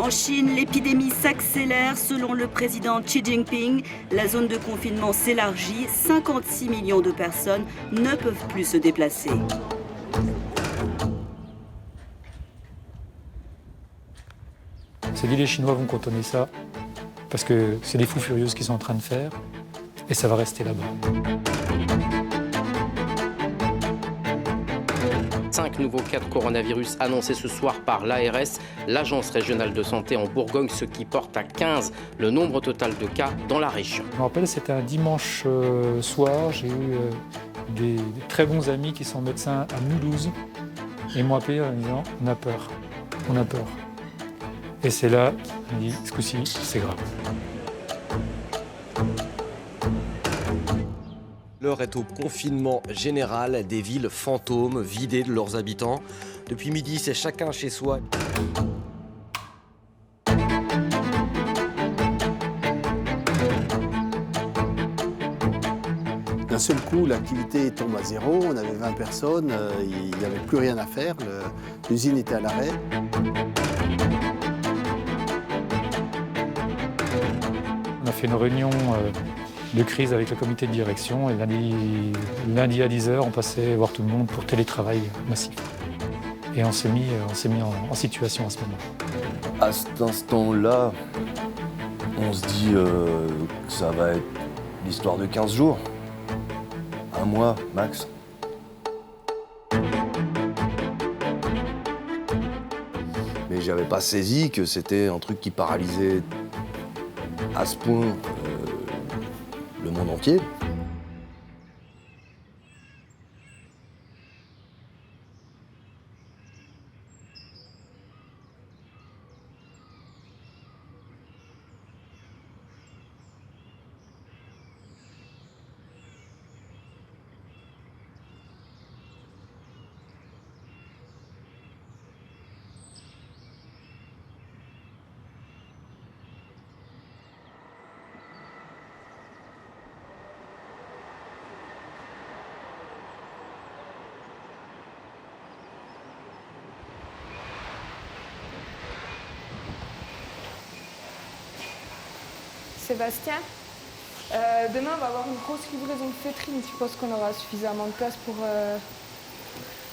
En Chine, l'épidémie s'accélère. Selon le président Xi Jinping, la zone de confinement s'élargit. 56 millions de personnes ne peuvent plus se déplacer. On s'est dit les Chinois vont contourner ça parce que c'est des fous furieux ce qu'ils sont en train de faire et ça va rester là-bas. 5 nouveaux cas de coronavirus annoncés ce soir par l'ARS, l'Agence régionale de santé en Bourgogne, ce qui porte à 15 le nombre total de cas dans la région. Je me rappelle, c'était un dimanche soir, j'ai eu des très bons amis qui sont médecins à Mulhouse et ils m'ont appelé en me disant « on a peur. Et c'est là, on me dit « ce coup-ci, c'est grave ». L'heure est au confinement général des villes fantômes vidées de leurs habitants. Depuis midi, c'est chacun chez soi. D'un seul coup, l'activité tombe à zéro, on avait 20 personnes, il n'y avait plus rien à faire, l'usine était à l'arrêt. On a fait une réunion de crise avec le comité de direction et lundi à 10h, on passait voir tout le monde pour télétravail massif. Et on s'est mis en situation à ce moment. À cet instant-là, on se dit que ça va être l'histoire de 15 jours, un mois max. Mais j'avais pas saisi que c'était un truc qui paralysait à ce point le monde entier. Sébastien, demain on va avoir une grosse livraison de feutrine. Tu penses qu'on aura suffisamment de place pour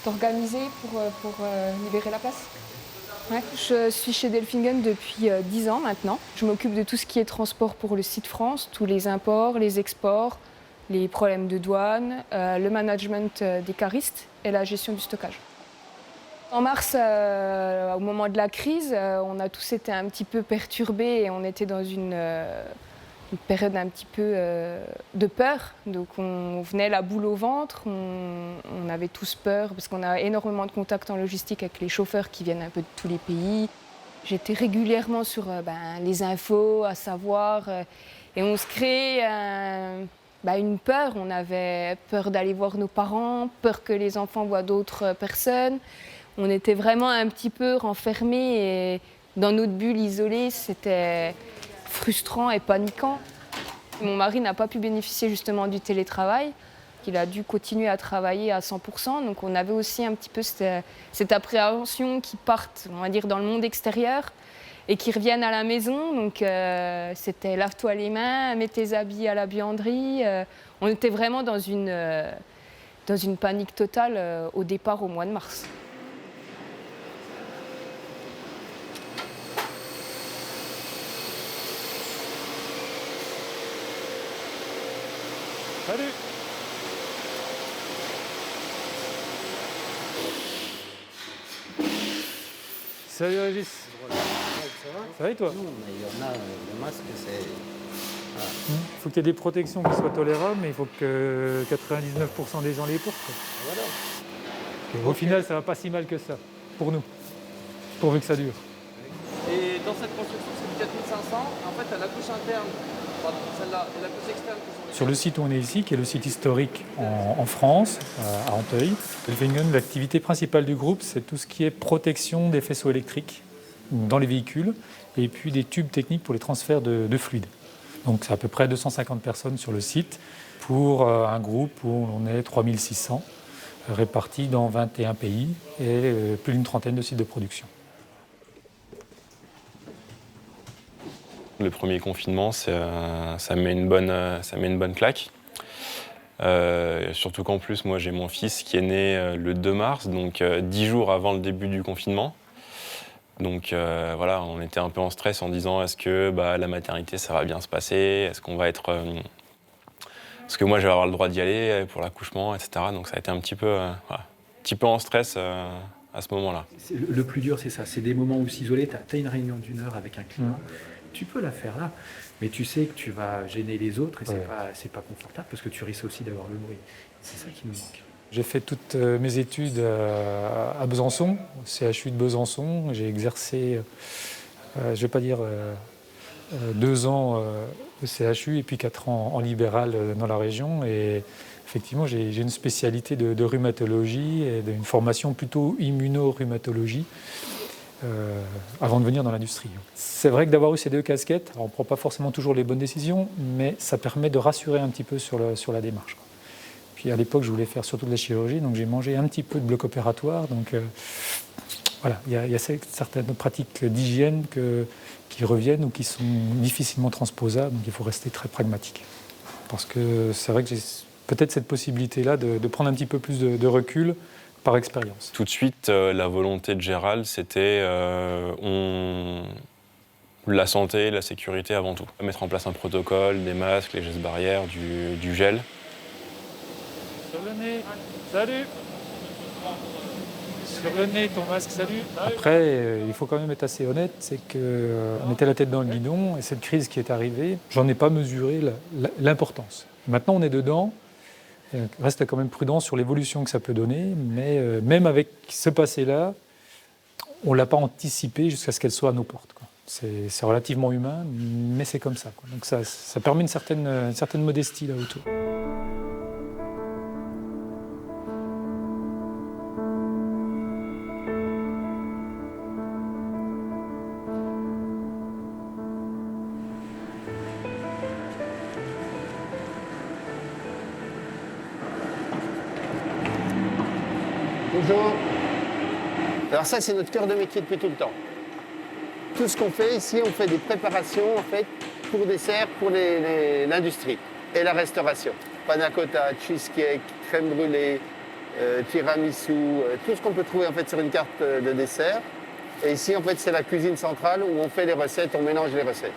t'organiser, pour libérer la place? Ouais. Je suis chez Delfingen depuis 10 ans maintenant. Je m'occupe de tout ce qui est transport pour le site France, tous les imports, les exports, les problèmes de douane, le management des caristes et la gestion du stockage. En mars, au moment de la crise, on a tous été un petit peu perturbés et on était dans une période un petit peu de peur. Donc on venait la boule au ventre, on avait tous peur parce qu'on a énormément de contacts en logistique avec les chauffeurs qui viennent un peu de tous les pays. J'étais régulièrement sur les infos, à savoir, et on se créait une peur. On avait peur d'aller voir nos parents, peur que les enfants voient d'autres personnes. On était vraiment un petit peu renfermés et dans notre bulle isolée, c'était frustrant et paniquant. Mon mari n'a pas pu bénéficier justement du télétravail. Il a dû continuer à travailler à 100%. Donc on avait aussi un petit peu cette appréhension qu'ils partent, on va dire, dans le monde extérieur et qu'ils reviennent à la maison. Donc c'était lave-toi les mains, mets tes habits à la buanderie. On était vraiment dans une panique totale au départ au mois de mars. Salut! Salut Régis! Ça va et toi? Il y en a, le masque, c'est... Voilà. Il faut qu'il y ait des protections qui soient tolérables, mais il faut que 99% des gens les portent. Voilà. Au final, ça va pas si mal que ça, pour nous, pourvu que ça dure. Et dans cette construction, c'est du 4500. En fait, à la couche interne, pardon, celle-là, et la couche externe qui sont... Sur le site où on est ici, qui est le site historique en France, à Anteuil, Delfingen, l'activité principale du groupe, c'est tout ce qui est protection des faisceaux électriques dans les véhicules et puis des tubes techniques pour les transferts de fluides. Donc c'est à peu près 250 personnes sur le site pour un groupe où on est 3600 répartis dans 21 pays et plus d'une trentaine de sites de production. Le premier confinement, ça met une bonne claque. Surtout qu'en plus, moi j'ai mon fils qui est né le 2 mars, donc 10 jours avant le début du confinement. Donc voilà, on était un peu en stress en disant est-ce que la maternité ça va bien se passer, est-ce qu'on va être... est-ce que moi je vais avoir le droit d'y aller pour l'accouchement, etc. Donc ça a été un petit peu en stress à ce moment-là. Le plus dur c'est ça, c'est des moments où s'isoler, tu as une réunion d'1 heure avec un client, tu peux la faire là, mais tu sais que tu vas gêner les autres et c'est pas confortable parce que tu risques aussi d'avoir le bruit. C'est ça qui nous manque. J'ai fait toutes mes études à Besançon, au CHU de Besançon. J'ai exercé, je ne vais pas dire 2 ans au CHU et puis 4 ans en libéral dans la région. Et effectivement, j'ai une spécialité de rhumatologie et une formation plutôt immuno-rhumatologie avant de venir dans l'industrie. C'est vrai que d'avoir eu ces 2 casquettes, on ne prend pas forcément toujours les bonnes décisions, mais ça permet de rassurer un petit peu sur la démarche. Puis à l'époque, je voulais faire surtout de la chirurgie, donc j'ai mangé un petit peu de bloc opératoire. Donc voilà, il y a certaines pratiques d'hygiène qui reviennent ou qui sont difficilement transposables, donc il faut rester très pragmatique. Parce que c'est vrai que j'ai peut-être cette possibilité-là de prendre un petit peu plus de recul par expérience. Tout de suite, la volonté de Gérald, c'était la santé, la sécurité avant tout. Mettre en place un protocole, des masques, les gestes barrières, du gel. Sur le nez, salut. Sur le nez, ton masque, salut. Après, il faut quand même être assez honnête, c'est qu'on était la tête dans le guidon et cette crise qui est arrivée, j'en ai pas mesuré l'importance. Maintenant, on est dedans, reste quand même prudent sur l'évolution que ça peut donner, mais même avec ce passé-là, on ne l'a pas anticipé jusqu'à ce qu'elle soit à nos portes, quoi. C'est relativement humain, mais c'est comme ça, quoi. Donc ça permet une certaine modestie là autour. Bonjour. Alors ça, c'est notre cœur de métier depuis tout le temps. Tout ce qu'on fait ici, on fait des préparations en fait, pour dessert pour l'industrie et la restauration. Panna cotta, cheesecake, crème brûlée, tiramisu, tout ce qu'on peut trouver en fait, sur une carte de dessert. Et ici, en fait, c'est la cuisine centrale où on fait les recettes, on mélange les recettes.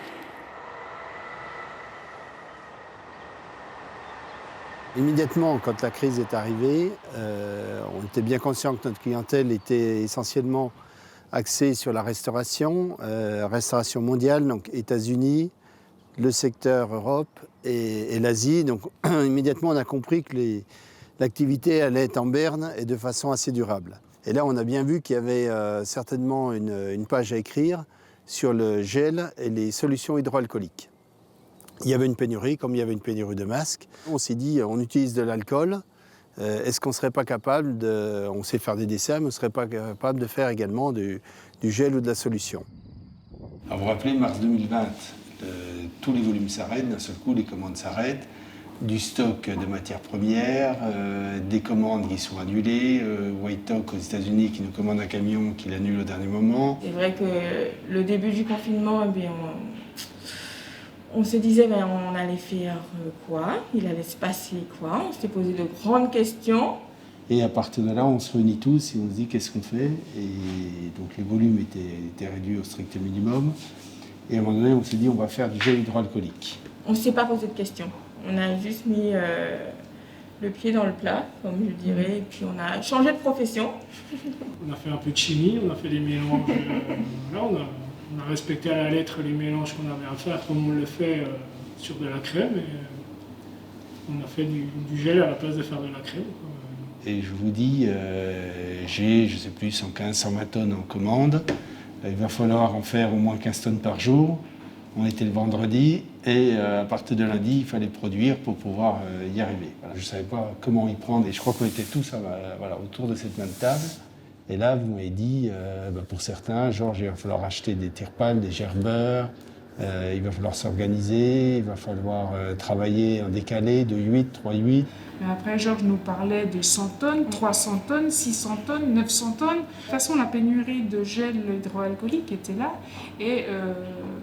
Immédiatement, quand la crise est arrivée, on était bien conscient que notre clientèle était essentiellement axée sur la restauration mondiale, donc États-Unis, le secteur Europe et l'Asie. Donc immédiatement, on a compris que l'activité allait être en berne et de façon assez durable. Et là, on a bien vu qu'il y avait certainement une page à écrire sur le gel et les solutions hydroalcooliques. Il y avait une pénurie, comme il y avait une pénurie de masques. On s'est dit, on utilise de l'alcool. Est-ce qu'on ne serait pas capable on sait faire des desserts, mais on ne serait pas capable de faire également du gel ou de la solution. Alors vous vous rappelez, mars 2020, tous les volumes s'arrêtent, d'un seul coup les commandes s'arrêtent, du stock de matières premières, des commandes qui sont annulées, White Talk aux États-Unis qui nous commande un camion qui l'annule au dernier moment. C'est vrai que le début du confinement, on se disait on allait faire quoi, il allait se passer quoi, on s'était posé de grandes questions. Et à partir de là, on se réunit tous et on se dit qu'est-ce qu'on fait. Et donc les volumes étaient réduits au strict minimum. Et à un moment donné, on s'est dit on va faire du gel hydroalcoolique. On ne s'est pas posé de questions, on a juste mis le pied dans le plat, comme je dirais, et puis on a changé de profession. On a fait un peu de chimie, on a fait des mélanges, on a respecté à la lettre les mélanges qu'on avait à faire comme on le fait sur de la crème. Et on a fait du gel à la place de faire de la crème. Et je vous dis, j'ai, je ne sais plus, 115, 120 tonnes en commande. Il va falloir en faire au moins 15 tonnes par jour. On était le vendredi et à partir de lundi, il fallait produire pour pouvoir y arriver. Voilà, je ne savais pas comment y prendre et je crois qu'on était tous autour de cette même table. Et là, vous m'avez dit, pour certains, Georges, il va falloir acheter des tire-pales, des gerbeurs, Il va falloir s'organiser, il va falloir travailler en décalé de 8, 3-8. Mais après, Georges nous parlait de 100 tonnes, 300 tonnes, 600 tonnes, 900 tonnes. De toute façon, la pénurie de gel hydroalcoolique était là. Et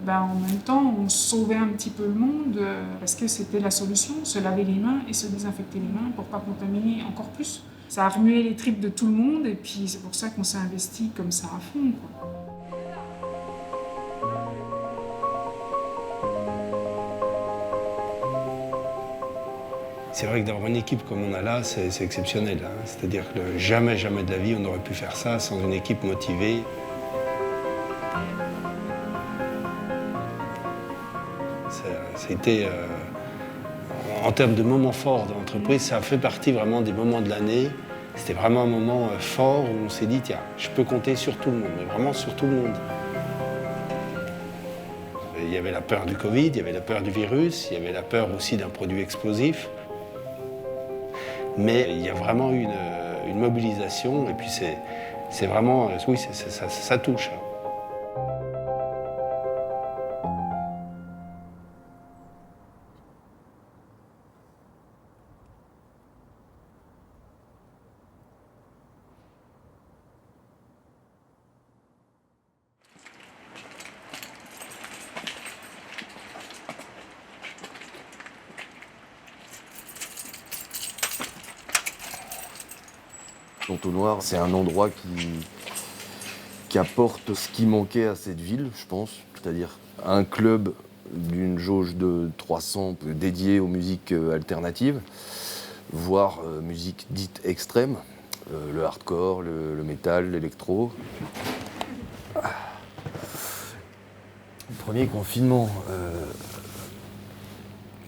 en même temps, on sauvait un petit peu le monde parce que c'était la solution, se laver les mains et se désinfecter les mains pour ne pas contaminer encore plus. Ça a remué les tripes de tout le monde et puis c'est pour ça qu'on s'est investi comme ça à fond, quoi. C'est vrai que d'avoir une équipe comme on a là, c'est exceptionnel. Hein. C'est-à-dire que jamais de la vie, on n'aurait pu faire ça sans une équipe motivée. C'était, en termes de moments forts de l'entreprise, ça a fait partie vraiment des moments de l'année. C'était vraiment un moment fort où on s'est dit, tiens, je peux compter sur tout le monde, mais vraiment sur tout le monde. Il y avait la peur du Covid, il y avait la peur du virus, il y avait la peur aussi d'un produit explosif. Mais il y a vraiment eu une mobilisation et puis c'est vraiment, oui, ça touche. L'entonnoir, c'est un endroit qui apporte ce qui manquait à cette ville, je pense. C'est-à-dire un club d'une jauge de 300 dédié aux musiques alternatives, voire musique dite extrême, le hardcore, le métal, l'électro. Le premier confinement,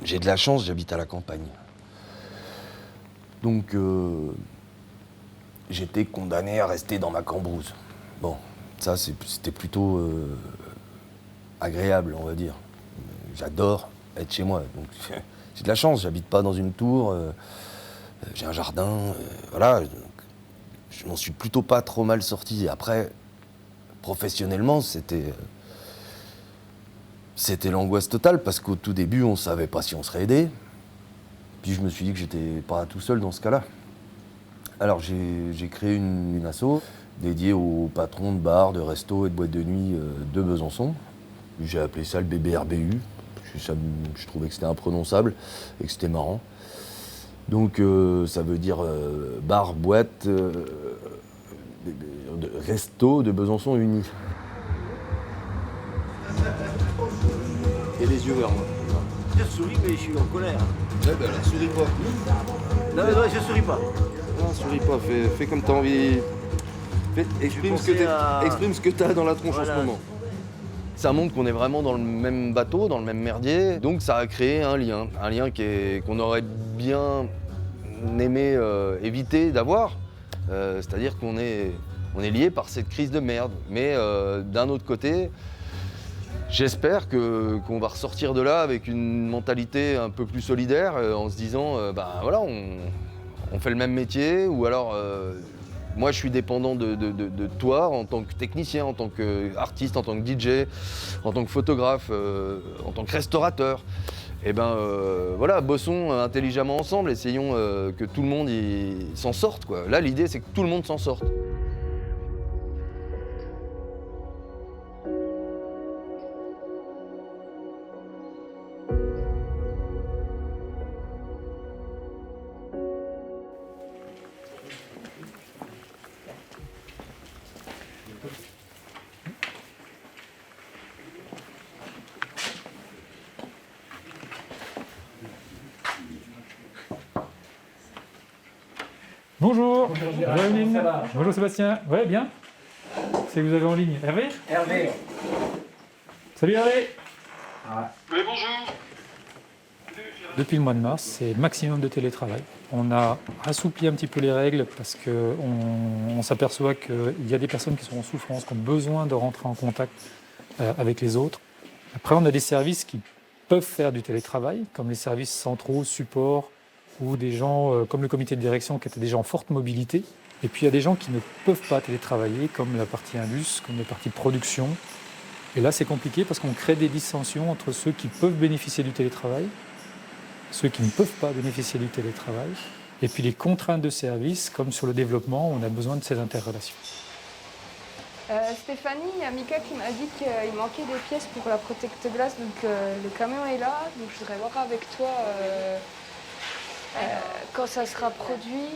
j'ai de la chance, j'habite à la campagne. Donc j'étais condamné à rester dans ma cambrousse. Bon, ça c'était plutôt agréable, on va dire. J'adore être chez moi. Donc j'ai de la chance, j'habite pas dans une tour, j'ai un jardin, voilà. Donc, je m'en suis plutôt pas trop mal sorti. Après, professionnellement, c'était l'angoisse totale parce qu'au tout début, on savait pas si on serait aidé. Puis je me suis dit que j'étais pas tout seul dans ce cas-là. Alors j'ai créé une asso dédiée aux patrons de bars, de restos et de boîtes de nuit de Besançon. J'ai appelé ça le BBRBU. Je trouvais que c'était imprononçable et que c'était marrant. Donc ça veut dire bar, boîte, resto de Besançon unis. Et les yeux vers moi. Je souris mais je suis en colère. Ouais ben alors souris pas. Non, je souris pas. Non, souris pas, fais comme t'as envie. Exprime ce que t'as dans la tronche en ce moment. Ça montre qu'on est vraiment dans le même bateau, dans le même merdier. Donc ça a créé un lien qu'on aurait bien aimé éviter d'avoir. C'est-à-dire qu'on est liés par cette crise de merde. Mais d'un autre côté, j'espère qu'on va ressortir de là avec une mentalité un peu plus solidaire, en se disant, voilà, on fait le même métier, ou alors moi je suis dépendant de toi en tant que technicien, en tant qu'artiste, en tant que DJ, en tant que photographe, en tant que restaurateur. Et voilà, bossons intelligemment ensemble, essayons que tout le monde s'en sorte, quoi. Là l'idée c'est que tout le monde s'en sorte. Bonjour. Bonjour Emeline. Bonjour Sébastien. Ouais, bien. C'est que vous avez en ligne. Hervé ? Hervé. Salut Hervé. Oui, bonjour. Depuis le mois de mars, c'est maximum de télétravail. On a assoupli un petit peu les règles parce qu'on s'aperçoit qu'il y a des personnes qui sont en souffrance, qui ont besoin de rentrer en contact avec les autres. Après, on a des services qui peuvent faire du télétravail, comme les services centraux, support, ou des gens comme le comité de direction qui étaient déjà en forte mobilité. Et puis il y a des gens qui ne peuvent pas télétravailler, comme la partie indus, comme la partie production, Et là, c'est compliqué parce qu'on crée des dissensions entre ceux qui peuvent bénéficier du télétravail, ceux qui ne peuvent pas bénéficier du télétravail, et puis les contraintes de service, comme sur le développement, on a besoin de ces interrelations. Stéphanie, il y a Mika qui m'a dit qu'il manquait des pièces pour la protecte-glace, donc le camion est là, donc je voudrais voir avec toi quand ça sera produit,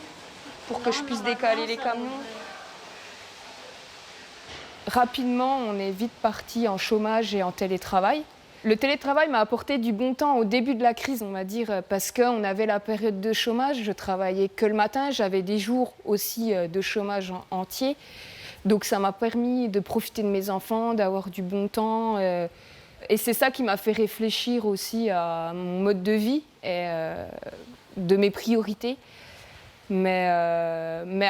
pour que je puisse décaler les camions. Rapidement, on est vite parti en chômage et en télétravail. Le télétravail m'a apporté du bon temps au début de la crise, on va dire, parce qu'on avait la période de chômage, je travaillais que le matin, j'avais des jours aussi de chômage entier. Donc ça m'a permis de profiter de mes enfants, d'avoir du bon temps. Et c'est ça qui m'a fait réfléchir aussi à mon mode de vie et de mes priorités. Mais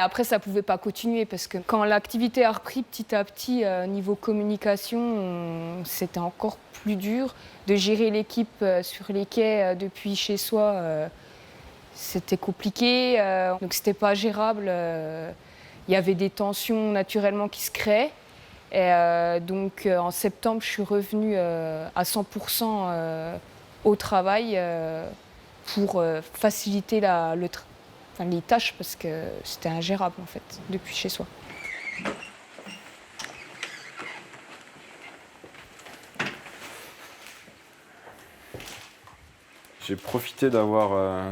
après, ça ne pouvait pas continuer parce que quand l'activité a repris petit à petit, niveau communication, c'était encore plus dur. De gérer l'équipe sur les quais depuis chez soi, c'était compliqué. Donc c'était pas gérable. Il y avait des tensions naturellement qui se créaient. Et donc en septembre, je suis revenue à 100% au travail pour faciliter les tâches parce que c'était ingérable en fait, depuis chez soi. J'ai profité d'avoir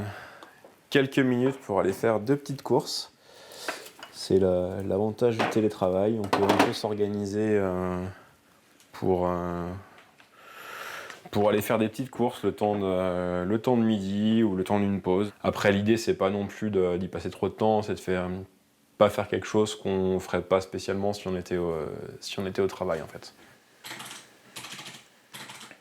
quelques minutes pour aller faire 2 petites courses. C'est l'avantage du télétravail, on peut un peu s'organiser pour aller faire des petites courses le temps de midi ou le temps d'une pause. Après, l'idée, c'est pas non plus d'y passer trop de temps, c'est de pas faire quelque chose qu'on ferait pas spécialement si on était au travail en fait.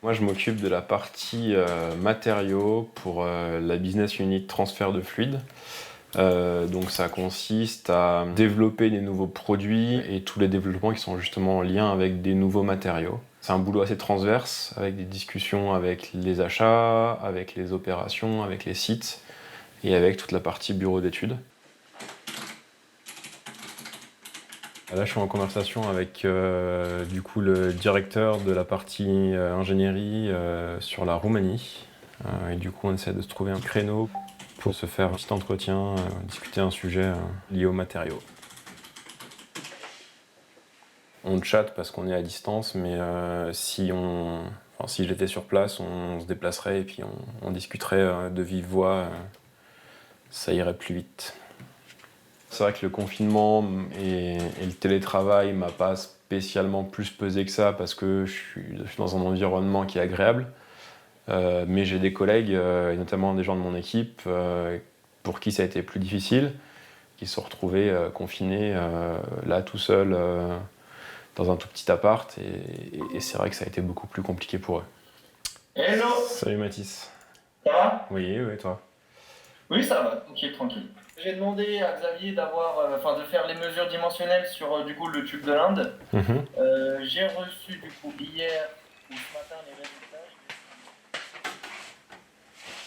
Moi, je m'occupe de la partie matériaux pour la business unit transfert de fluide. Donc ça consiste à développer des nouveaux produits et tous les développements qui sont justement en lien avec des nouveaux matériaux. C'est un boulot assez transverse avec des discussions avec les achats, avec les opérations, avec les sites et avec toute la partie bureau d'études. Là, je suis en conversation avec du coup le directeur de la partie ingénierie sur la Roumanie. Et du coup, on essaie de se trouver un créneau pour se faire un petit entretien, discuter un sujet lié aux matériaux. On chatte parce qu'on est à distance, mais si j'étais sur place, on se déplacerait et puis on discuterait de vive voix, ça irait plus vite. C'est vrai que le confinement et le télétravail m'a pas spécialement plus pesé que ça parce que je suis dans un environnement qui est agréable. Mais j'ai des collègues, et notamment des gens de mon équipe, pour qui ça a été plus difficile, qui se sont retrouvés confinés là tout seuls dans un tout petit appart et c'est vrai que ça a été beaucoup plus compliqué pour eux. Hello. Salut Mathis. Ça va? Oui, toi? Oui, ça va, ok, tranquille. J'ai demandé à Xavier de faire les mesures dimensionnelles sur du coup le tube de l'Inde. J'ai reçu du coup hier ou ce matin les résultats.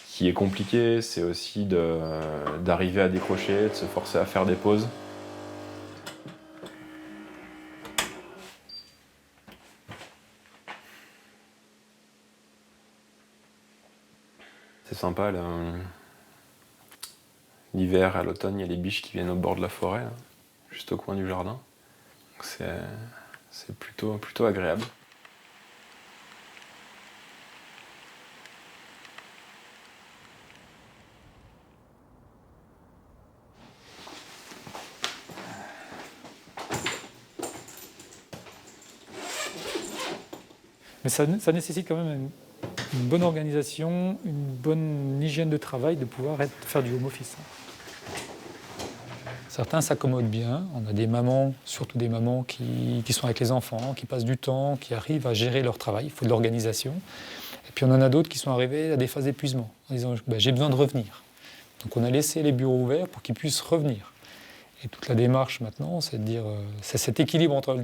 Ce qui est compliqué, c'est aussi d'arriver à décrocher, de se forcer à faire des pauses. C'est sympa, là. L'hiver, à l'automne, il y a les biches qui viennent au bord de la forêt, là, juste au coin du jardin. C'est plutôt agréable. Mais ça nécessite quand même une bonne organisation, une bonne hygiène de travail, de pouvoir faire du home office. Certains s'accommodent bien. On a des mamans, surtout des mamans qui sont avec les enfants, qui passent du temps, qui arrivent à gérer leur travail. Il faut de l'organisation. Et puis on en a d'autres qui sont arrivés à des phases d'épuisement, en disant j'ai besoin de revenir. Donc on a laissé les bureaux ouverts pour qu'ils puissent revenir. Et toute la démarche maintenant, c'est de dire, c'est cet équilibre entre le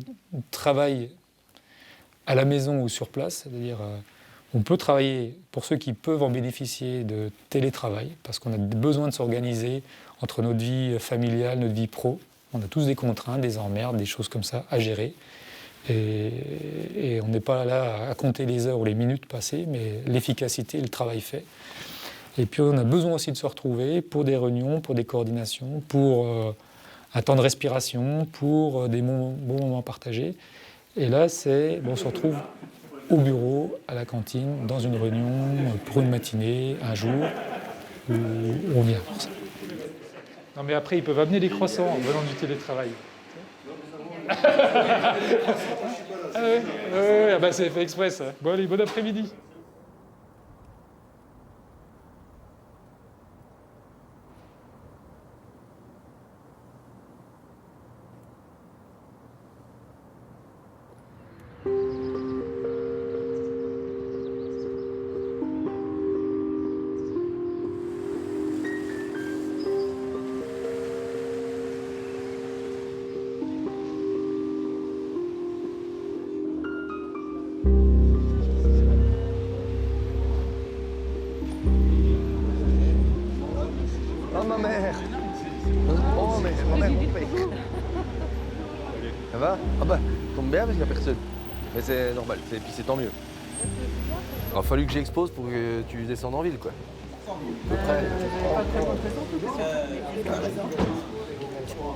travail à la maison ou sur place, c'est-à-dire on peut travailler pour ceux qui peuvent en bénéficier de télétravail, parce qu'on a besoin de s'organiser entre notre vie familiale, notre vie pro. On a tous des contraintes, des emmerdes, des choses comme ça à gérer. Et on n'est pas là à compter les heures ou les minutes passées, mais l'efficacité, le travail fait. Et puis on a besoin aussi de se retrouver pour des réunions, pour des coordinations, pour un temps de respiration, pour des bons moments partagés. Et là, on se retrouve au bureau, à la cantine, dans une réunion, pour une matinée, un jour, où on vient pour ça. Non mais après, ils peuvent amener des croissants venant du télétravail. C'est fait exprès ça. Bon allez, bon après-midi. Oh ma mère! Oh mais ma mère mon père! Ça va? Ah bah, tombe bien parce qu'il n'y a personne. Mais c'est normal, et puis c'est tant mieux. Il a fallu que j'expose pour que tu descendes en ville quoi.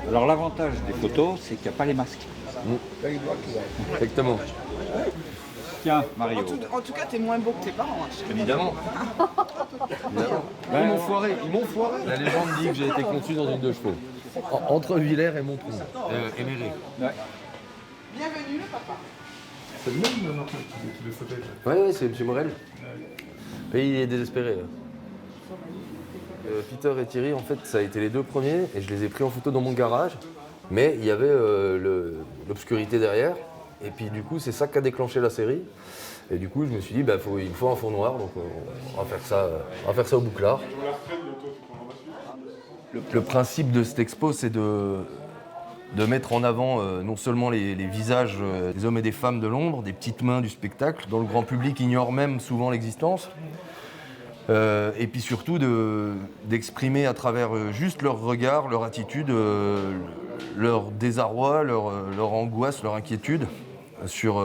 Alors l'avantage des photos, c'est qu'il n'y a pas les masques. Exactement. Tiens, Mario. En tout cas, t'es moins beau que tes parents. Hein. Évidemment. Ils m'ont foiré, La légende dit que j'ai été conçu dans une 2 chevaux. Entre Villers et Montpron. Et Méré. Ouais. Bienvenue le papa. C'est le même maintenant qui le faisait. Ouais, c'est M. Morel. Et il est désespéré. Peter et Thierry, en fait, ça a été les 2 premiers et je les ai pris en photo dans mon garage. Mais il y avait l'obscurité derrière. Et puis du coup, c'est ça qui a déclenché la série. Et du coup, je me suis dit, il faut un fond noir, donc on va faire ça au bouclard. Le principe de cette expo, c'est de mettre en avant non seulement les visages des hommes et des femmes de l'ombre, des petites mains du spectacle, dont le grand public ignore même souvent l'existence. Et puis surtout d'exprimer à travers juste leur regard, leur attitude, leur désarroi, leur angoisse, leur inquiétude sur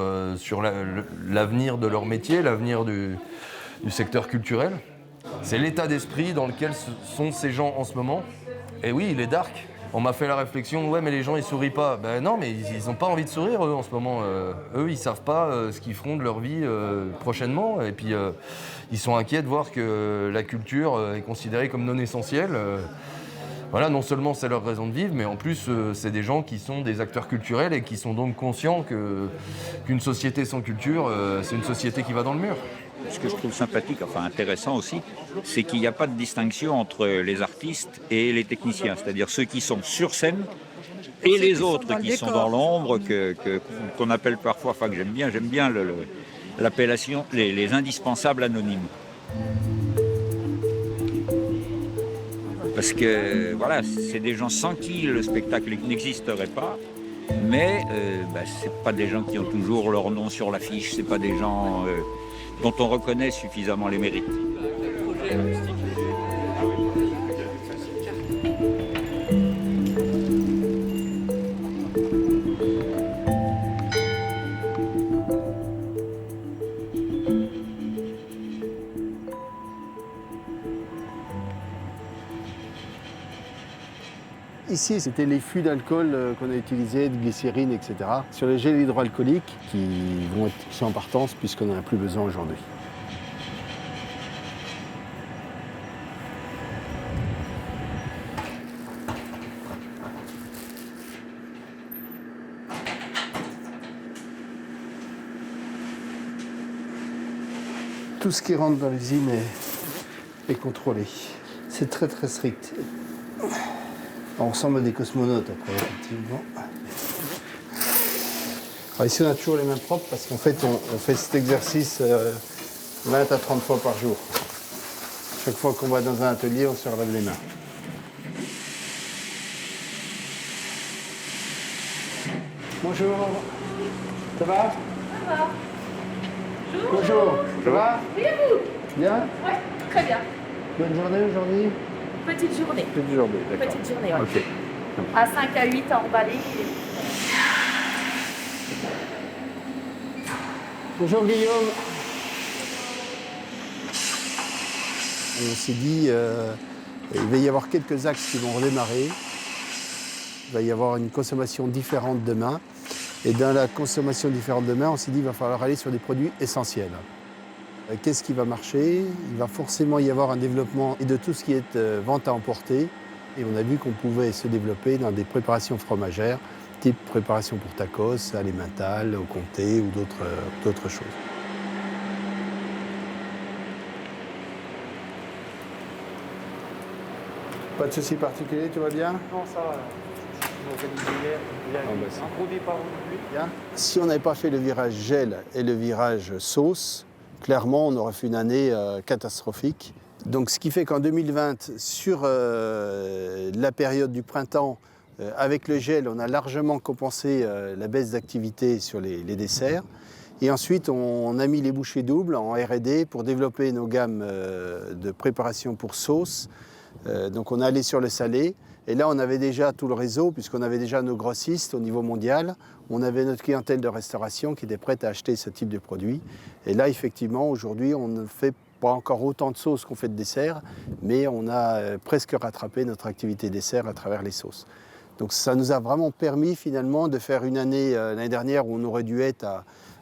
l'avenir de leur métier, l'avenir du secteur culturel. C'est l'état d'esprit dans lequel sont ces gens en ce moment. Et oui, il est dark. On m'a fait la réflexion, ouais mais les gens ils sourient pas. Ben non, mais ils n'ont pas envie de sourire eux en ce moment. Eux ils savent pas ce qu'ils feront de leur vie prochainement. Et puis ils sont inquiets de voir que la culture est considérée comme non essentielle. Voilà, non seulement c'est leur raison de vivre, mais en plus c'est des gens qui sont des acteurs culturels et qui sont donc conscients qu'une société sans culture, c'est une société qui va dans le mur. Ce que je trouve sympathique, enfin intéressant aussi, c'est qu'il n'y a pas de distinction entre les artistes et les techniciens, c'est-à-dire ceux qui sont sur scène et les autres qui sont dans l'ombre, qu'on appelle parfois, enfin que j'aime bien l'appellation, les indispensables anonymes. Parce que voilà, c'est des gens sans qui le spectacle n'existerait pas, mais c'est pas des gens qui ont toujours leur nom sur l'affiche, c'est pas des gens dont on reconnaît suffisamment les mérites. Ici, c'était les fûts d'alcool qu'on a utilisés, de glycérine, etc. Sur les gels hydroalcooliques qui sont en partance puisqu'on n'en a plus besoin aujourd'hui. Tout ce qui rentre dans l'usine est contrôlé. C'est très très strict. On ressemble à des cosmonautes après, effectivement. Alors ici, on a toujours les mains propres parce qu'en fait, on fait cet exercice 20 à 30 fois par jour. Chaque fois qu'on va dans un atelier, on se relève les mains. Bonjour. Ça va? Ça va. Bonjour. Ça va? Oui, et vous? Bien? Oui, très bien. Bonne journée aujourd'hui? Petite journée. Petite journée, d'accord. Petite journée, oui. Ok. À 5 à 8 à emballer. Bonjour Guillaume. On s'est dit, il va y avoir quelques axes qui vont redémarrer. Il va y avoir une consommation différente demain. Et dans la consommation différente demain, on s'est dit qu'il va falloir aller sur des produits essentiels. Qu'est-ce qui va marcher? Il va forcément y avoir un développement de tout ce qui est vente à emporter. Et on a vu qu'on pouvait se développer dans des préparations fromagères, type préparation pour tacos, à l'emmental, au comté ou d'autres choses. Pas de soucis particuliers, tout va bien? Non, ça va. Un produit par aujourd'hui. Si on n'avait pas fait le virage gel et le virage sauce, clairement, on aurait fait une année catastrophique. Donc, ce qui fait qu'en 2020, sur la période du printemps, avec le gel, on a largement compensé la baisse d'activité sur les desserts. Et ensuite, on a mis les bouchées doubles en R&D pour développer nos gammes de préparation pour sauce. Donc, on est allé sur le salé. Et là, on avait déjà tout le réseau, puisqu'on avait déjà nos grossistes au niveau mondial. On avait notre clientèle de restauration qui était prête à acheter ce type de produit. Et là, effectivement, aujourd'hui, on ne fait pas encore autant de sauces qu'on fait de desserts, mais on a presque rattrapé notre activité dessert à travers les sauces. Donc ça nous a vraiment permis finalement de faire une année, l'année dernière, où on aurait dû être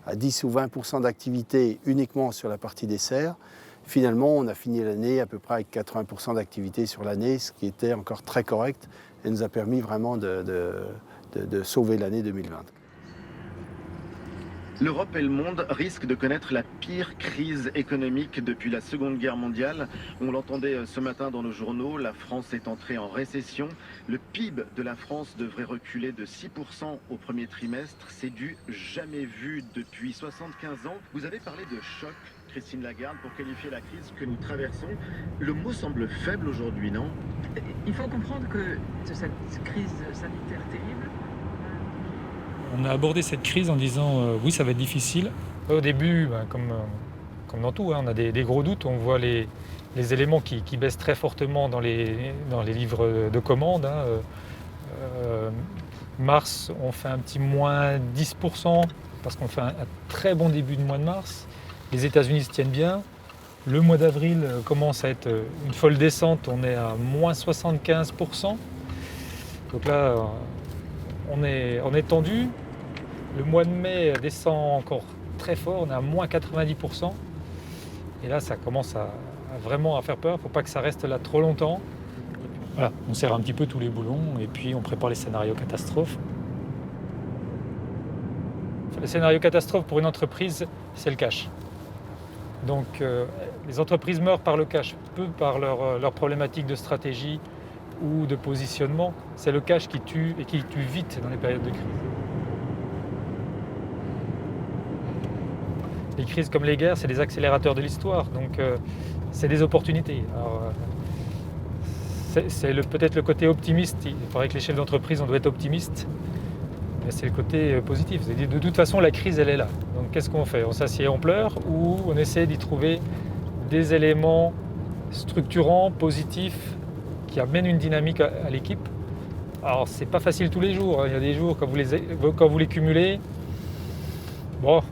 à 10 ou 20% d'activité uniquement sur la partie dessert. Finalement, on a fini l'année à peu près avec 80% d'activité sur l'année, ce qui était encore très correct et nous a permis vraiment de sauver l'année 2020. L'Europe et le monde risquent de connaître la pire crise économique depuis la Seconde Guerre mondiale. On l'entendait ce matin dans nos journaux, la France est entrée en récession. Le PIB de la France devrait reculer de 6% au premier trimestre. C'est du jamais vu depuis 75 ans. Vous avez parlé de choc, Christine Lagarde, pour qualifier la crise que nous traversons. Le mot semble faible aujourd'hui, non? Il faut comprendre que cette crise sanitaire terrible... On a abordé cette crise en disant oui, ça va être difficile. Au début, comme dans tout, on a des gros doutes. On voit les éléments qui baissent très fortement dans les livres de commandes. Mars, on fait un petit moins 10% parce qu'on fait un très bon début de mois de mars. Les États-Unis se tiennent bien. Le mois d'avril commence à être une folle descente. On est à moins 75%. Donc là, on est tendu. Le mois de mai descend encore très fort, on est à moins 90%. Et là, ça commence à vraiment à faire peur. Il ne faut pas que ça reste là trop longtemps. Voilà, on serre un petit peu tous les boulons et puis on prépare les scénarios catastrophes. Le scénario catastrophe pour une entreprise, c'est le cash. Donc les entreprises meurent par le cash, peu par leur problématique de stratégie ou de positionnement. C'est le cash qui tue et qui tue vite dans les périodes de crise. Les crises comme les guerres, c'est des accélérateurs de l'histoire, donc c'est des opportunités. Alors, c'est peut-être le côté optimiste. Il paraît que les chefs d'entreprise, on doit être optimiste, mais c'est le côté positif. C'est-à-dire, de toute façon, la crise, elle est là. Donc qu'est-ce qu'on fait? On s'assied, on pleure, ou on essaie d'y trouver des éléments structurants, positifs, qui amènent une dynamique à l'équipe. Alors, c'est pas facile tous les jours. Il y a des jours, quand vous les cumulez, bon,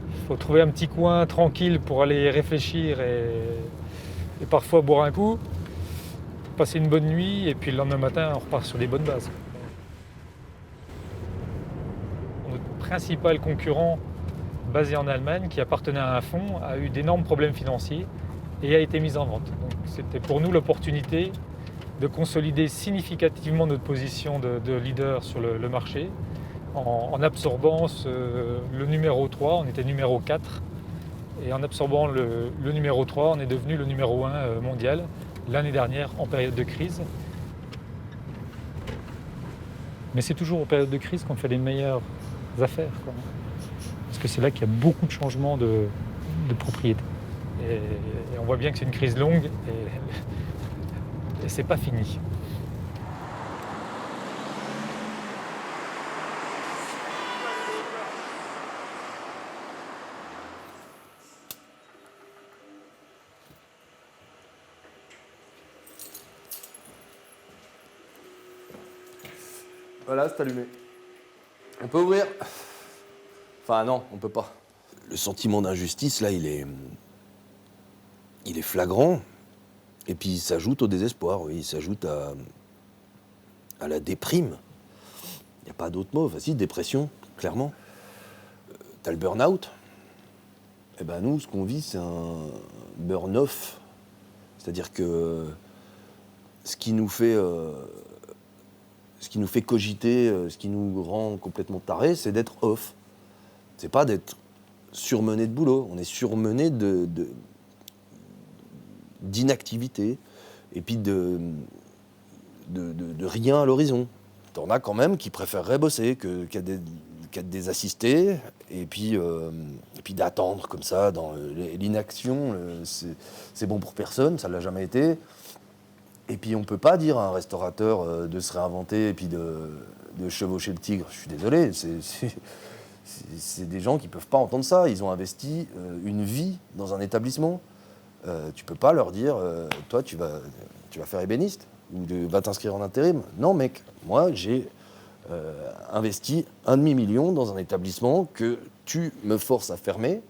il faut trouver un petit coin tranquille pour aller réfléchir et parfois boire un coup, passer une bonne nuit, et puis le lendemain matin, on repart sur des bonnes bases. Notre principal concurrent, basé en Allemagne, qui appartenait à un fonds, a eu d'énormes problèmes financiers et a été mis en vente. Donc, c'était pour nous l'opportunité de consolider significativement notre position de leader sur le marché en absorbant le numéro 3, on était numéro 4, et en absorbant le numéro 3, on est devenu le numéro 1 mondial l'année dernière en période de crise. Mais c'est toujours en période de crise qu'on fait les meilleures affaires, quoi. Parce que c'est là qu'il y a beaucoup de changements de propriété. Et on voit bien que c'est une crise longue et c'est pas fini. Voilà, c'est allumé. On peut ouvrir. Enfin non, on peut pas. le sentiment d'injustice, là, il est flagrant. Et puis il s'ajoute au désespoir, oui, il s'ajoute à la déprime. Il n'y a pas d'autre mot. Enfin, si, dépression, clairement. T'as le burn-out. Eh ben nous, ce qu'on vit, c'est un burn-off. C'est-à-dire que ce qui nous fait cogiter, ce qui nous rend complètement tarés, c'est d'être off. C'est pas d'être surmené de boulot. On est surmené d'inactivité et puis de rien à l'horizon. T'en as quand même qui préféreraient bosser qu'être des assistés et puis d'attendre comme ça dans l'inaction. C'est bon pour personne, ça l'a jamais été. Et puis on peut pas dire à un restaurateur de se réinventer et puis de chevaucher le tigre. Je suis désolé, c'est des gens qui peuvent pas entendre ça. Ils ont investi une vie dans un établissement. Tu peux pas leur dire, toi tu vas faire ébéniste ou va t'inscrire en intérim. Non mec, moi j'ai investi 1,5 million dans un établissement que tu me forces à fermer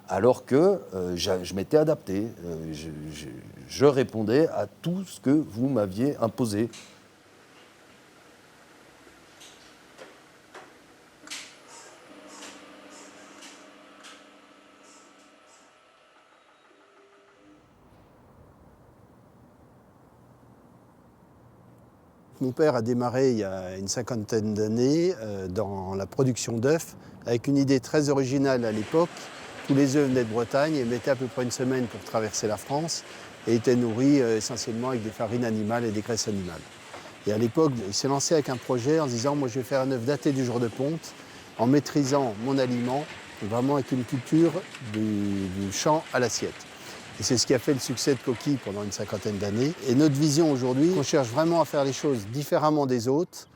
alors que je m'étais adapté. Je répondais à tout ce que vous m'aviez imposé. Mon père a démarré il y a une 50aine d'années dans la production d'œufs avec une idée très originale à l'époque. Tous les œufs venaient de Bretagne et mettaient à peu près une semaine pour traverser la France et étaient nourris essentiellement avec des farines animales et des graisses animales. Et à l'époque, il s'est lancé avec un projet en se disant « moi je vais faire un œuf daté du jour de ponte en maîtrisant mon aliment, vraiment avec une culture du champ à l'assiette ». Et c'est ce qui a fait le succès de Coquille pendant une 50aine d'années. Et notre vision aujourd'hui, on cherche vraiment à faire les choses différemment des autres,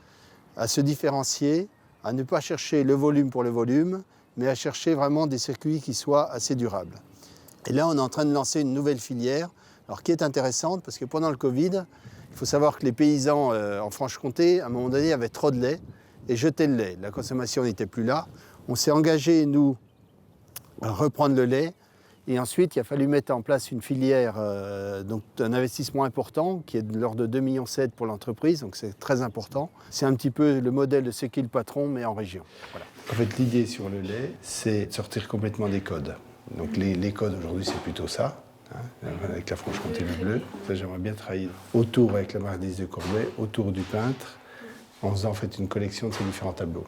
à se différencier, à ne pas chercher le volume pour le volume, mais à chercher vraiment des circuits qui soient assez durables. Et là, on est en train de lancer une nouvelle filière, alors qui est intéressante, parce que pendant le Covid, il faut savoir que les paysans en Franche-Comté, à un moment donné, avaient trop de lait et jetaient le lait. La consommation n'était plus là. On s'est engagé, nous, à reprendre le lait. Et ensuite, il a fallu mettre en place une filière, donc un investissement important, qui est de l'ordre de 2,7 millions pour l'entreprise, donc c'est très important. C'est un petit peu le modèle de ce qu'est le patron, mais en région. Voilà. En fait, l'idée sur le lait, c'est de sortir complètement des codes. Donc les codes aujourd'hui, c'est plutôt ça, hein, avec la Franche-Comté le bleu. Ça, j'aimerais bien travailler autour avec la marquise de Courbet, autour du peintre, en faisant en fait une collection de ces différents tableaux.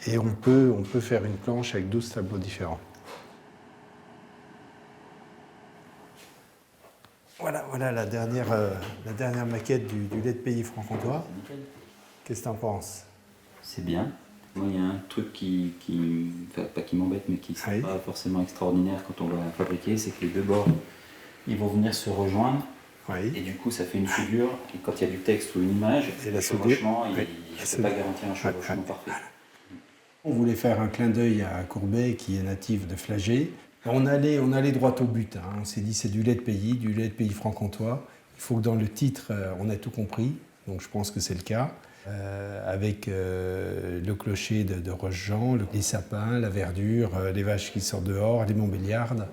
Et on peut faire une planche avec 12 tableaux différents. Voilà la dernière maquette du lait de pays franc-comtois. Qu'est-ce que tu en penses? C'est bien. Moi, il y a un truc pas qui m'embête, mais qui n'est pas forcément extraordinaire quand on va fabriquer, c'est que les deux bords, ils vont venir se rejoindre. Et du coup, ça fait une figure. Et quand il y a du texte ou une image, le chevauchement, il ne peut pas garantir un chevauchement parfait. On voulait faire un clin d'œil à Courbet, qui est natif de Flagey. On allait droit au but. Hein. On s'est dit c'est du lait de pays franc-comtois. Il faut que dans le titre, on ait tout compris. Donc je pense que c'est le cas. Avec le clocher de Roche-Jean, les sapins, la verdure, les vaches qui sortent dehors, les Montbéliardes.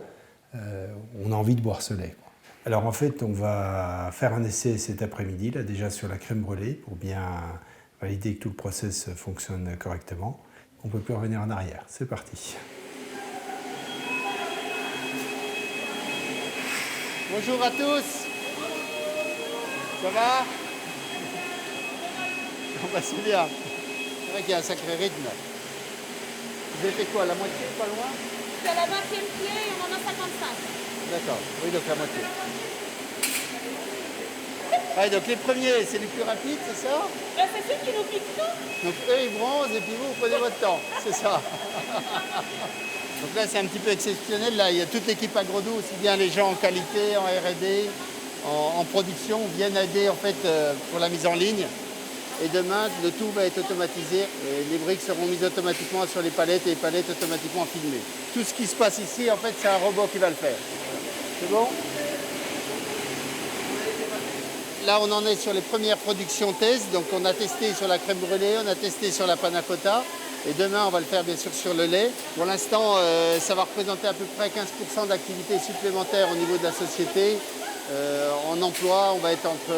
On a envie de boire ce lait, quoi. Alors en fait, on va faire un essai cet après-midi, là déjà sur la crème brûlée, pour bien valider que tout le process fonctionne correctement. On ne peut plus revenir en arrière. C'est parti. Bonjour à tous. Ça va? C'est bien. C'est vrai qu'il y a un sacré rythme. Vous avez fait quoi? La moitié, pas loin? C'est à la 20e clé et on en a 55. D'accord. Oui, donc la moitié. Ouais, donc les premiers, c'est les plus rapides, c'est ça? C'est ceux qui nous piquent tout. Donc eux, ils bronzent et puis vous prenez votre temps. C'est ça. Donc là, c'est un petit peu exceptionnel. Là, il y a toute l'équipe Agrodou, aussi bien les gens en qualité, en R&D, en production, viennent aider en fait pour la mise en ligne. Et demain, le tout va être automatisé. Et les briques seront mises automatiquement sur les palettes et les palettes automatiquement filmées. Tout ce qui se passe ici, en fait, c'est un robot qui va le faire. C'est bon? Là, on en est sur les premières productions test. Donc, on a testé sur la crème brûlée, on a testé sur la panna cotta. Et demain, on va le faire bien sûr sur le lait. Pour l'instant, ça va représenter à peu près 15% d'activité supplémentaire au niveau de la société. En emploi, on va être entre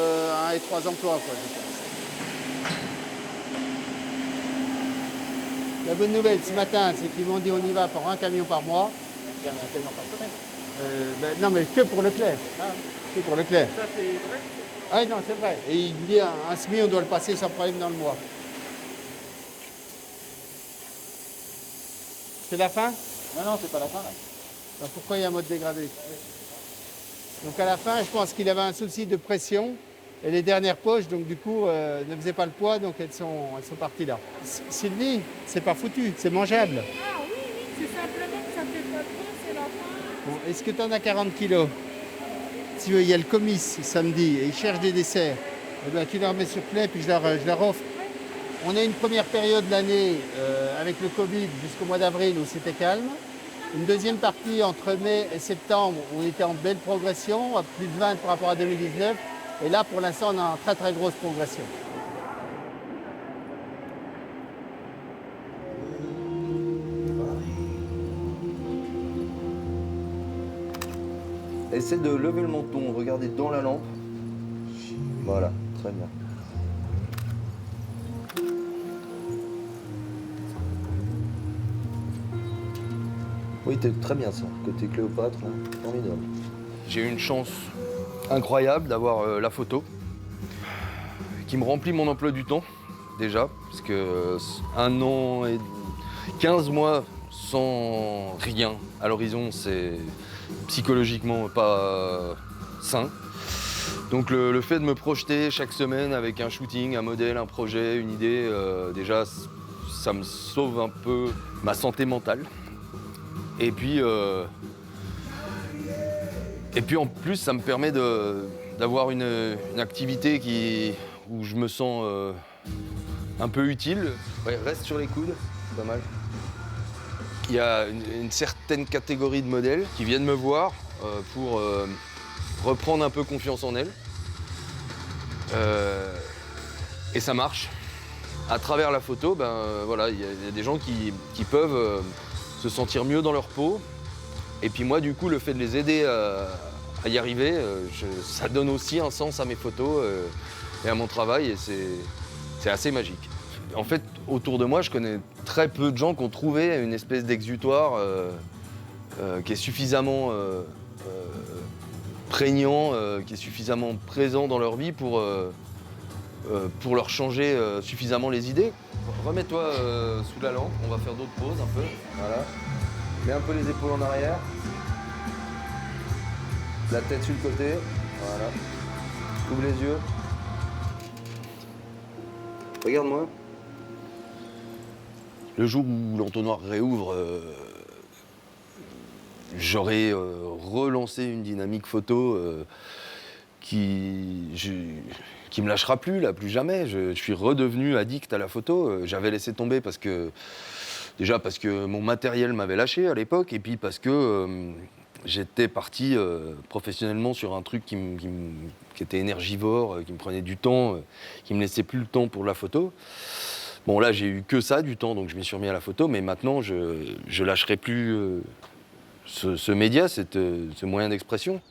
1 et 3 emplois, quoi, je pense. La bonne nouvelle ce matin, c'est qu'ils m'ont dit on y va pour 1 camion par mois. Il y en a un camion par semaine. Non, mais que pour Leclerc. Ah, que pour Leclerc. Ça, c'est vrai? Ah non, c'est vrai. Et il dit un SMI, on doit le passer sans problème dans le mois. C'est la fin? Non, c'est pas la fin. Là. Alors pourquoi il y a un mode dégradé? Donc à la fin, je pense qu'il avait un souci de pression. Et les dernières poches, donc du coup, ne faisaient pas le poids, donc elles sont parties là. Sylvie, c'est pas foutu, c'est mangeable. Ah oui, c'est simplement que ça fait pas de poids, c'est la fin. Bon, est-ce que tu en as 40 kilos? Si tu veux, il y a le comice samedi et ils cherchent des desserts. Eh ben, tu leur mets sur clé puis je leur offre. On a une première période de l'année avec le Covid jusqu'au mois d'avril où c'était calme. Une deuxième partie entre mai et septembre où on était en belle progression, à plus de 20 par rapport à 2019. Et là, pour l'instant, on a une très grosse progression. Essaie de lever le menton, regardez dans la lampe. Voilà, très bien. Oui, t'es très bien ça, côté Cléopâtre, là, formidable. J'ai eu une chance incroyable d'avoir la photo qui me remplit mon emploi du temps, déjà, parce que 1 an et 15 mois sans rien à l'horizon, c'est psychologiquement pas sain. Donc le fait de me projeter chaque semaine avec un shooting, un modèle, un projet, une idée, déjà ça me sauve un peu ma santé mentale. Et puis en plus ça me permet d'avoir une activité où je me sens un peu utile. Ouais, reste sur les coudes, pas mal. Il y a une certaine catégorie de modèles qui viennent me voir pour reprendre un peu confiance en elles. Et ça marche. À travers la photo, voilà, il y a des gens qui peuvent se sentir mieux dans leur peau. Et puis moi, du coup, le fait de les aider à y arriver, ça donne aussi un sens à mes photos et à mon travail. Et c'est assez magique. En fait, autour de moi, je connais très peu de gens qui ont trouvé une espèce d'exutoire qui est suffisamment prégnant, qui est suffisamment présent dans leur vie pour leur changer suffisamment les idées. Remets-toi sous la lampe, on va faire d'autres poses un peu. Voilà. Mets un peu les épaules en arrière. La tête sur le côté. Voilà. Ouvre les yeux. Regarde-moi. Le jour où l'entonnoir réouvre, j'aurai relancé une dynamique photo qui me lâchera plus, là, plus jamais. Je suis redevenu addict à la photo. J'avais laissé tomber parce que mon matériel m'avait lâché à l'époque, et puis parce que j'étais parti professionnellement sur un truc qui était énergivore, qui me prenait du temps, qui me laissait plus le temps pour la photo. Bon, là, j'ai eu que ça, du temps, donc je m'y suis remis à la photo, mais maintenant, je lâcherai plus ce média, ce moyen d'expression.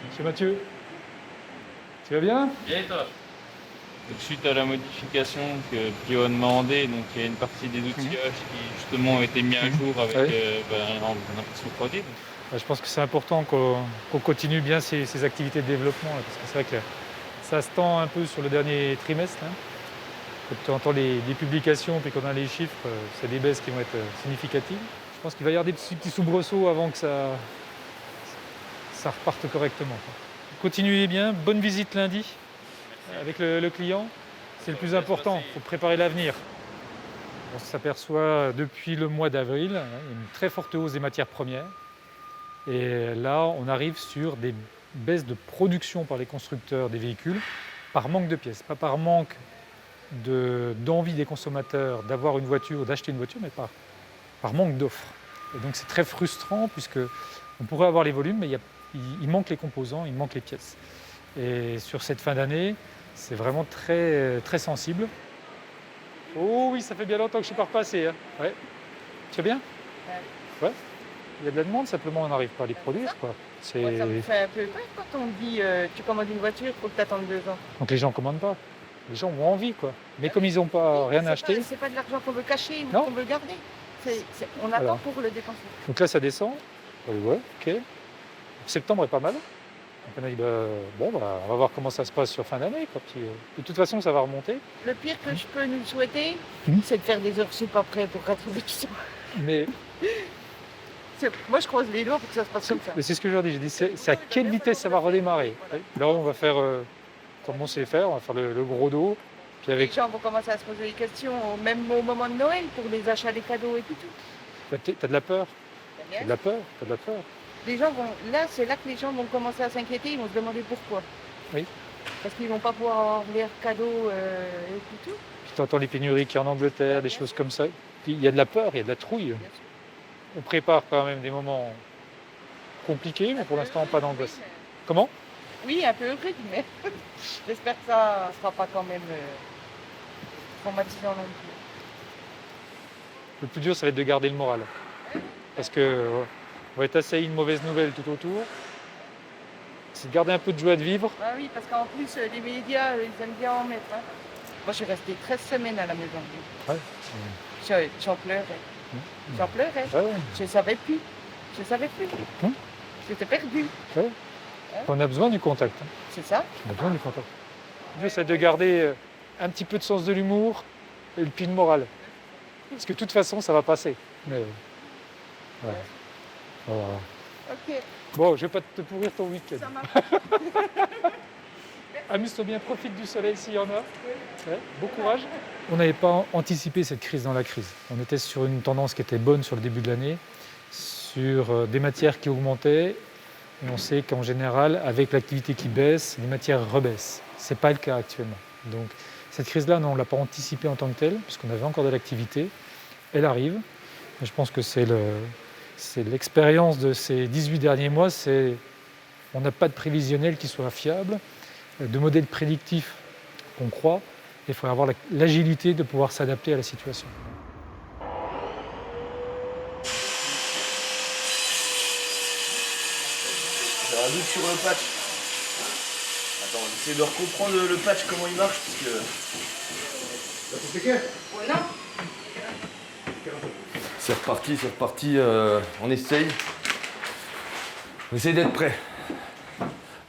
Monsieur Mathieu, tu vas bien? Bien et toi? Suite à la modification que Pio a demandé, donc il y a une partie des outillages qui justement ont été mis à jour avec l'impression 3D. Je pense que c'est important qu'on continue bien ces activités de développement, là, parce que c'est vrai que ça se tend un peu sur le dernier trimestre. Hein. Quand tu entends les publications et qu'on a les chiffres, c'est des baisses qui vont être significatives. Je pense qu'il va y avoir des petits soubresauts avant que ça reparte correctement. Continuez bien, bonne visite lundi avec le client, c'est le plus important, il faut préparer l'avenir. On s'aperçoit depuis le mois d'avril une très forte hausse des matières premières et là on arrive sur des baisse de production par les constructeurs des véhicules par manque de pièces, pas par manque d'envie des consommateurs d'avoir une voiture, d'acheter une voiture, mais par manque d'offres. Et donc c'est très frustrant puisque on pourrait avoir les volumes, mais il manque les composants, il manque les pièces. Et sur cette fin d'année, c'est vraiment très, très sensible. Oh oui, ça fait bien longtemps que je ne suis pas repassé. Hein. Ouais. Tu vas bien? Ouais. Il y a de la demande, simplement on n'arrive pas à les produire. Quoi. Ça me fait un peu peur quand on dit tu commandes une voiture, il faut que tu attendes 2 ans. Donc les gens ne commandent pas. Les gens ont envie, quoi. Mais comme ils n'ont pas rien à acheter... C'est pas de l'argent qu'on veut cacher ou qu'on veut garder. On attend pour le dépenser. Donc là, ça descend. Ouais, ok. Septembre est pas mal. Donc on a dit, on va voir comment ça se passe sur fin d'année. Puis, de toute façon, ça va remonter. Le pire que je peux nous souhaiter, c'est de faire des heures sup après pour rattraper tout ça. Mais... Moi, je croise les doigts pour que ça se passe comme ça. Mais c'est ce que je leur dis. J'ai dit, c'est à quelle vitesse ça va redémarrer. Là, on va faire, comme on sait faire, on va faire le gros dos. Puis avec... Les gens vont commencer à se poser des questions, même au moment de Noël, pour les achats des cadeaux et tout. T'as de la peur. T'as de la peur. Les gens vont, là, c'est là que les gens vont commencer à s'inquiéter, ils vont se demander pourquoi. Oui. Parce qu'ils ne vont pas pouvoir avoir leurs cadeaux et tout. Puis tu entends les pénuries qu'il y a en Angleterre, des choses comme ça. Puis il y a de la peur, il y a de la trouille. On prépare quand même des moments compliqués, mais pour l'instant, pas d'angoisse. Comment? Oui, un peu heureux, mais j'espère que ça ne sera pas quand même traumatisant non plus. Le plus dur, ça va être de garder le moral. Parce qu'on va être assailli de mauvaises nouvelles tout autour. C'est de garder un peu de joie de vivre. Ah oui, parce qu'en plus, les médias, ils aiment bien en mettre. Hein. Moi, je suis restée 13 semaines à la maison. Ouais. J'en pleurais. J'en pleurais. Ouais. Je ne savais plus. J'étais perdue. Ouais. On a besoin du contact. C'est ça. On a besoin du contact. Le mieux, c'est de garder un petit peu de sens de l'humour et puis le moral. Parce que de toute façon, ça va passer. Mais, ouais. Voilà. Ok. Bon, je ne vais pas te pourrir ton week-end. Ça marche. Amuse-toi bien, profite du soleil s'il y en a. Ouais, bon courage. On n'avait pas anticipé cette crise dans la crise. On était sur une tendance qui était bonne sur le début de l'année, sur des matières qui augmentaient. Et on sait qu'en général, avec l'activité qui baisse, les matières rebaissent. Ce n'est pas le cas actuellement. Donc cette crise-là, on ne l'a pas anticipée en tant que telle, puisqu'on avait encore de l'activité. Elle arrive. Et je pense que c'est l'expérience de ces 18 derniers mois. On n'a pas de prévisionnel qui soit fiable, de modèle prédictif qu'on croit. Il faut avoir l'agilité de pouvoir s'adapter à la situation. J'ai un doute sur le patch. Attends, j'essaie de recomprendre le patch, comment il marche, parce que... Ça compliqué? Non. C'est reparti, on essaye. On essaye d'être prêt.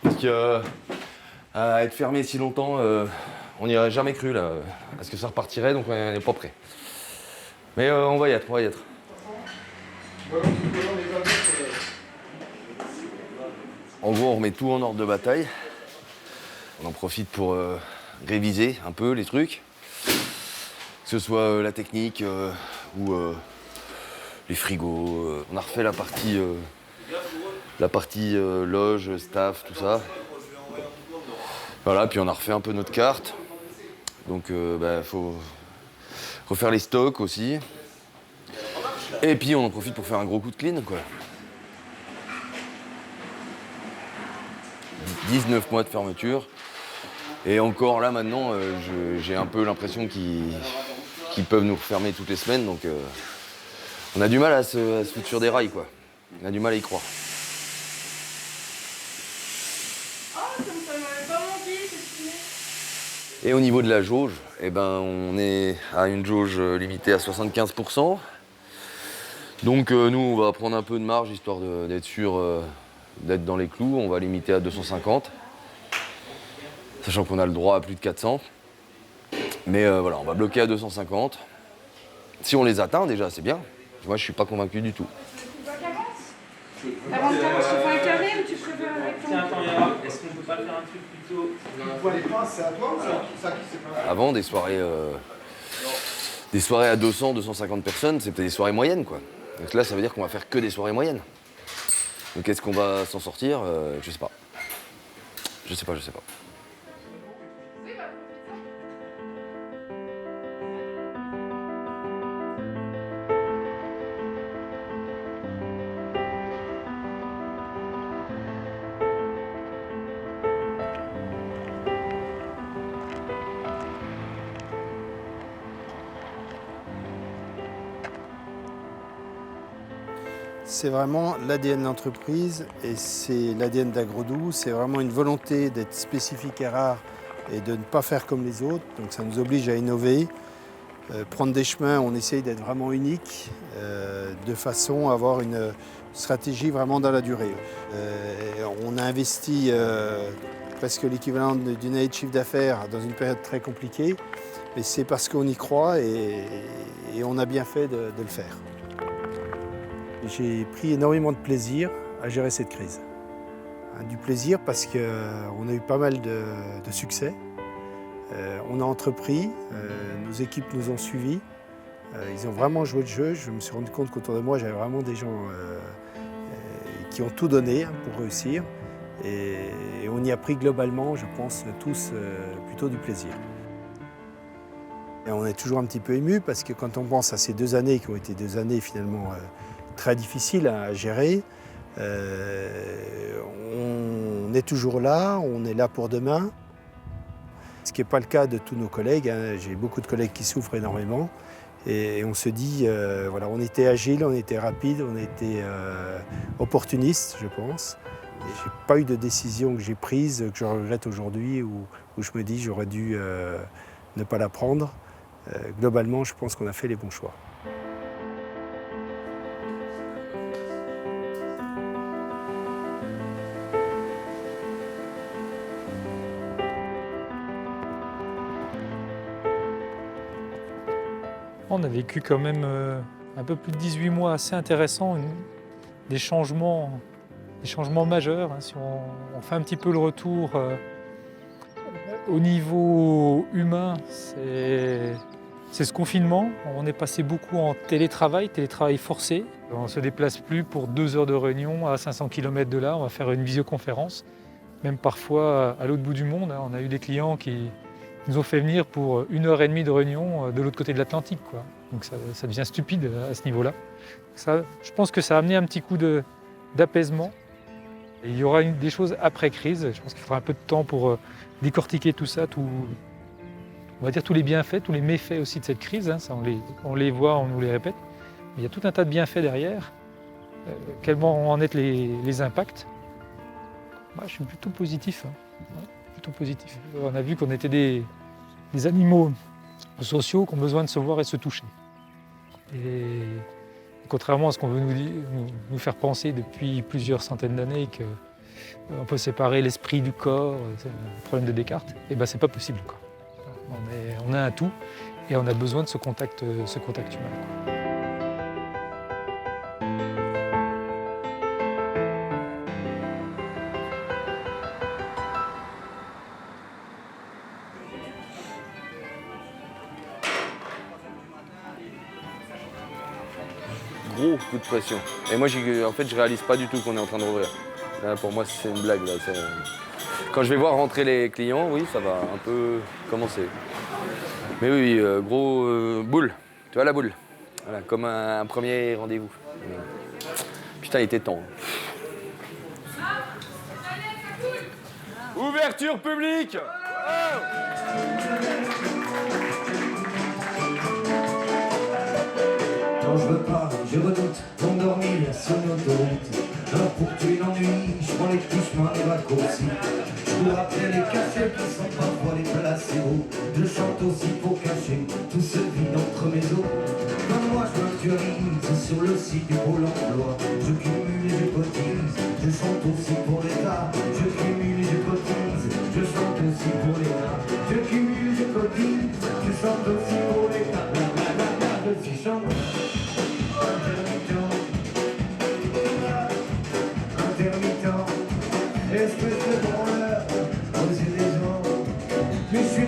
Parce que à être fermé si longtemps, on n'y aurait jamais cru là, à ce que ça repartirait, donc on n'est pas prêt. Mais on va y être, En gros, on remet tout en ordre de bataille. On en profite pour réviser un peu les trucs. Que ce soit la technique ou les frigos. On a refait la partie loge, staff, tout ça. Voilà, puis on a refait un peu notre carte. Donc faut refaire les stocks aussi. Et puis on en profite pour faire un gros coup de clean, quoi. 19 mois de fermeture. Et encore là maintenant, j'ai un peu l'impression qu'ils peuvent nous refermer toutes les semaines. Donc on a du mal à se foutre sur des rails, quoi. On a du mal à y croire. Et au niveau de la jauge, on est à une jauge limitée à 75%. Donc nous, on va prendre un peu de marge, histoire d'être sûr d'être dans les clous. On va limiter à 250, sachant qu'on a le droit à plus de 400. Mais voilà, on va bloquer à 250. Si on les atteint déjà, c'est bien. Moi, je suis pas convaincu du tout. Avant de commencer, tu fais un carré ou tu préfères avec ton... Est-ce qu'on peut pas faire un truc plutôt... C'est à toi ou c'est à qui c'est pas... Avant, des soirées à 200, 250 personnes, c'était des soirées moyennes, quoi. Donc là, ça veut dire qu'on va faire que des soirées moyennes. Donc est-ce qu'on va s'en sortir? Je sais pas. Je sais pas. C'est vraiment l'ADN de l'entreprise et c'est l'ADN d'Agrodou. C'est vraiment une volonté d'être spécifique et rare et de ne pas faire comme les autres. Donc ça nous oblige à innover, prendre des chemins, on essaye d'être vraiment unique de façon à avoir une stratégie vraiment dans la durée. On a investi presque l'équivalent d'une année de chiffre d'affaires dans une période très compliquée, mais c'est parce qu'on y croit et on a bien fait de le faire. J'ai pris énormément de plaisir à gérer cette crise. Du plaisir parce qu'on a eu pas mal de succès. On a entrepris, nos équipes nous ont suivis. Ils ont vraiment joué le jeu. Je me suis rendu compte qu'autour de moi, j'avais vraiment des gens qui ont tout donné pour réussir. Et on y a pris globalement, je pense, tous plutôt du plaisir. Et on est toujours un petit peu ému parce que quand on pense à ces 2 années qui ont été 2 années finalement très difficile à gérer. On est toujours là, on est là pour demain. Ce qui n'est pas le cas de tous nos collègues. J'ai beaucoup de collègues qui souffrent énormément. Et on se dit, voilà, on était agile, on était rapide, on était opportuniste, je pense. Et je n'ai pas eu de décision que j'ai prise, que je regrette aujourd'hui, où je me dis j'aurais dû ne pas la prendre. Globalement, je pense qu'on a fait les bons choix. On a vécu quand même un peu plus de 18 mois assez intéressants, des changements majeurs. Si on fait un petit peu le retour au niveau humain, c'est ce confinement. On est passé beaucoup en télétravail forcé. On ne se déplace plus pour 2 heures de réunion à 500 km de là. On va faire une visioconférence, même parfois à l'autre bout du monde. On a eu des clients qui nous ont fait venir pour 1h30 de réunion de l'autre côté de l'Atlantique. Donc ça devient stupide à ce niveau-là. Je pense que ça a amené un petit coup d'apaisement. Et il y aura des choses après crise. Je pense qu'il faudra un peu de temps pour décortiquer tout ça, on va dire tous les bienfaits, tous les méfaits aussi de cette crise. Ça, on les voit, on nous les répète. Mais il y a tout un tas de bienfaits derrière. Quels vont en être les impacts? Je suis plutôt positif. Positif. On a vu qu'on était des animaux sociaux qui ont besoin de se voir et de se toucher. Et contrairement à ce qu'on veut nous faire penser depuis plusieurs centaines d'années qu'on peut séparer l'esprit du corps, c'est le problème de Descartes, et c'est pas possible. On a un tout et on a besoin de ce contact humain. Gros coup de pression. Et moi, en fait, je réalise pas du tout qu'on est en train de rouvrir. Là, pour moi, c'est une blague. Là. Quand je vais voir rentrer les clients, oui, ça va un peu commencer. Mais oui, gros boule. Tu vois la boule? Voilà, comme un premier rendez-vous. Putain, il était temps. Ouverture publique! Quand je veux pas, je redoute d'endormir sur l'autoroute. Alors pour tuer l'ennui, je prends les petits chemins des raccourcis. Je cours après les cachets qui sont parfois les placebos. Je chante aussi pour cacher tout ce vide entre mes os. Comme moi je m'actualise sur le site du Pôle emploi. Je cumule et je cotise, je chante aussi pour l'État. Je cumule et je cotise, je chante aussi pour l'État. Je cumule et je cotise, je chante aussi pour l'État. Je suis chanteur. Espèce de branleur, aux yeux des gens, je suis